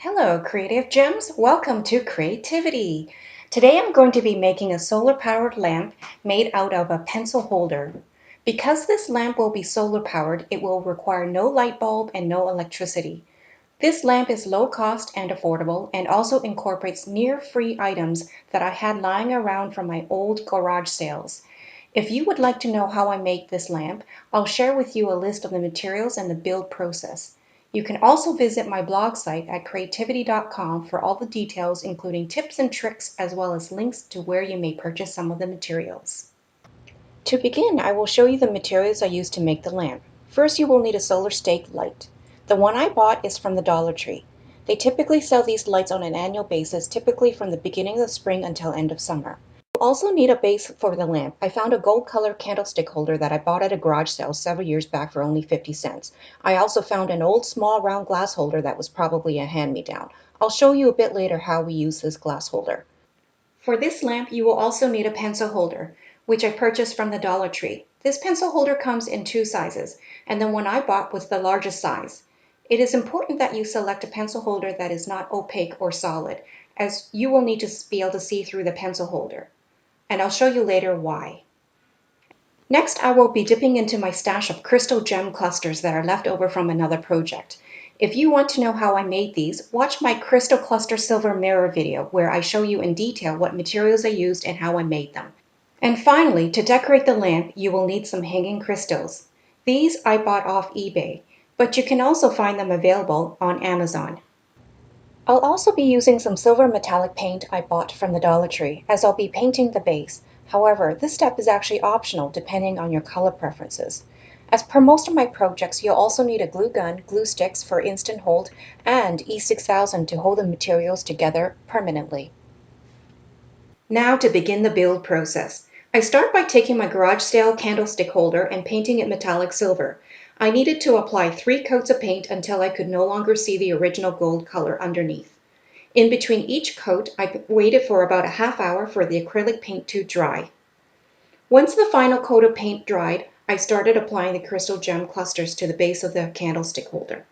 Hello, creative gems. Welcome to Creativity. Today I'm going to be making a solar-powered lamp made out of a pencil holder. Because this lamp will be solar-powered, it will require no light bulb and no electricity. This lamp is low cost and affordable and also incorporates near-free items that I had lying around from my old garage sales. If you would like to know how I make this lamp, I'll share with you a list of the materials and the build process. You can also visit my blog site at creativdiy.com for all the details, including tips and tricks, as well as links to where you may purchase some of the materials. To begin, I will show you the materials I used to make the lamp. First, you will need a solar stake light. The one I bought is from the Dollar Tree. They typically sell these lights on an annual basis, typically from the beginning of the spring until end of summer. You also need a base for the lamp. I found a gold color candlestick holder that I bought at a garage sale several years back for only 50 cents. I also found an old small round glass holder that was probably a hand-me-down. I'll show you a bit later how we use this glass holder. For this lamp, you will also need a pencil holder, which I purchased from the Dollar Tree. This pencil holder comes in two sizes, and the one I bought was the largest size. It is important that you select a pencil holder that is not opaque or solid, as you will need to be able to see through the pencil holder. And I'll show you later why. Next, I will be dipping into my stash of crystal gem clusters that are left over from another project. If you want to know how I made these, watch my crystal cluster silver mirror video where I show you in detail what materials I used and how I made them. And finally, to decorate the lamp, you will need some hanging crystals. These I bought off eBay, but you can also find them available on Amazon. I'll also be using some silver metallic paint I bought from the Dollar Tree, as I'll be painting the base. However, this step is actually optional depending on your color preferences. As per most of my projects, you'll also need a glue gun, glue sticks for instant hold, and E6000 to hold the materials together permanently. Now to begin the build process. I start by taking my garage sale candlestick holder and painting it metallic silver. I needed to apply 3 coats of paint until I could no longer see the original gold color underneath. In between each coat, I waited for about a half hour for the acrylic paint to dry. Once the final coat of paint dried, I started applying the crystal gem clusters to the base of the candlestick holder.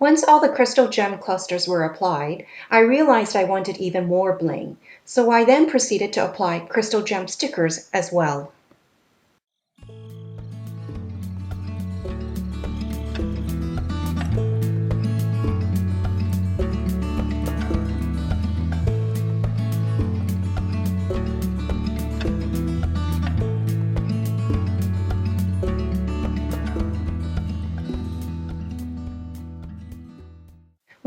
Once all the crystal gem clusters were applied, I realized I wanted even more bling, so I then proceeded to apply crystal gem stickers as well.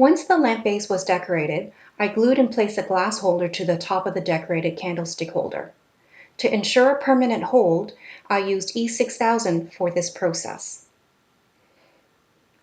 Once the lamp base was decorated, I glued and placed a glass holder to the top of the decorated candlestick holder. To ensure a permanent hold, I used E6000 for this process.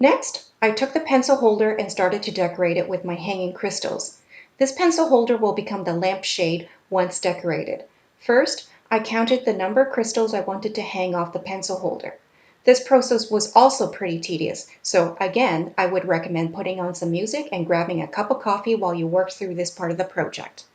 Next, I took the pencil holder and started to decorate it with my hanging crystals. This pencil holder will become the lampshade once decorated. First, I counted the number of crystals I wanted to hang off the pencil holder. This process was also pretty tedious, so again, I would recommend putting on some music and grabbing a cup of coffee while you work through this part of the project.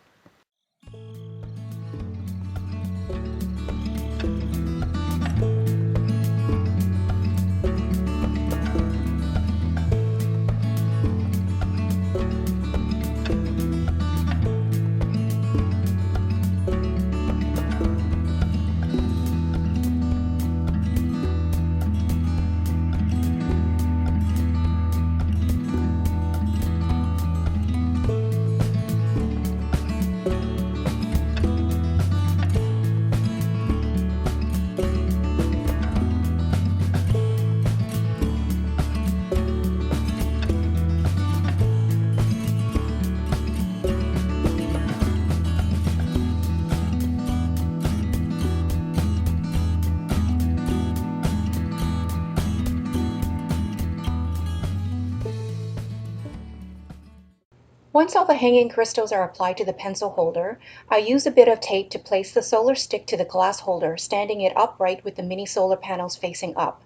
Once all the hanging crystals are applied to the pencil holder, I use a bit of tape to place the solar stick to the glass holder, standing it upright with the mini solar panels facing up.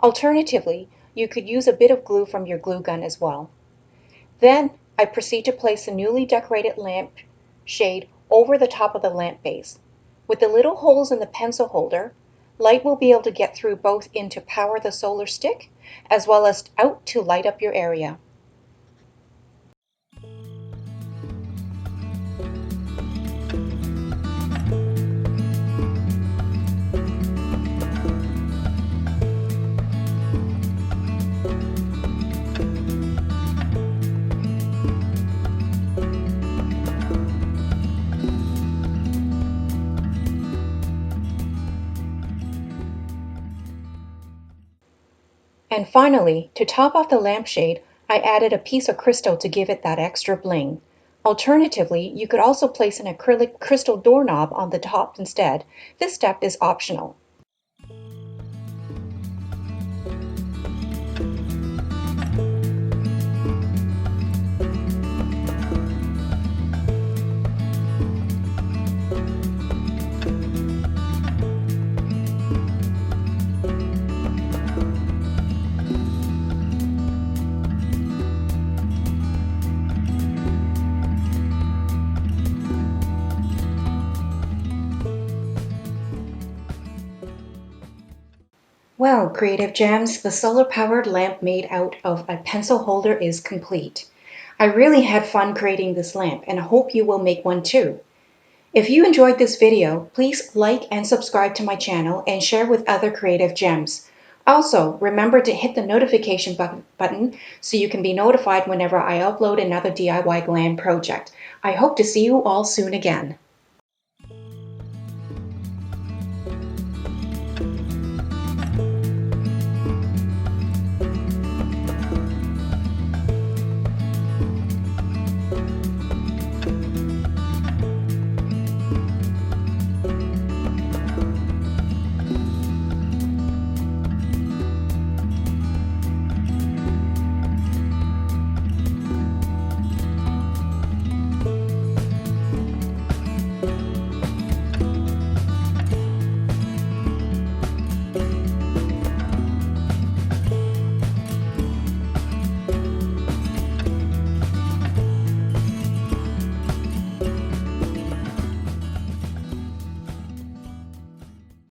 Alternatively, you could use a bit of glue from your glue gun as well. Then I proceed to place the newly decorated lamp shade over the top of the lamp base. With the little holes in the pencil holder, light will be able to get through both in to power the solar stick as well as out to light up your area. And finally, to top off the lampshade, I added a piece of crystal to give it that extra bling. Alternatively, you could also place an acrylic crystal doorknob on the top instead. This step is optional. Well, Creative Gems, the solar-powered lamp made out of a pencil holder is complete. I really had fun creating this lamp and I hope you will make one too. If you enjoyed this video, please like and subscribe to my channel and share with other Creative Gems. Also, remember to hit the notification button so you can be notified whenever I upload another DIY glam project. I hope to see you all soon again.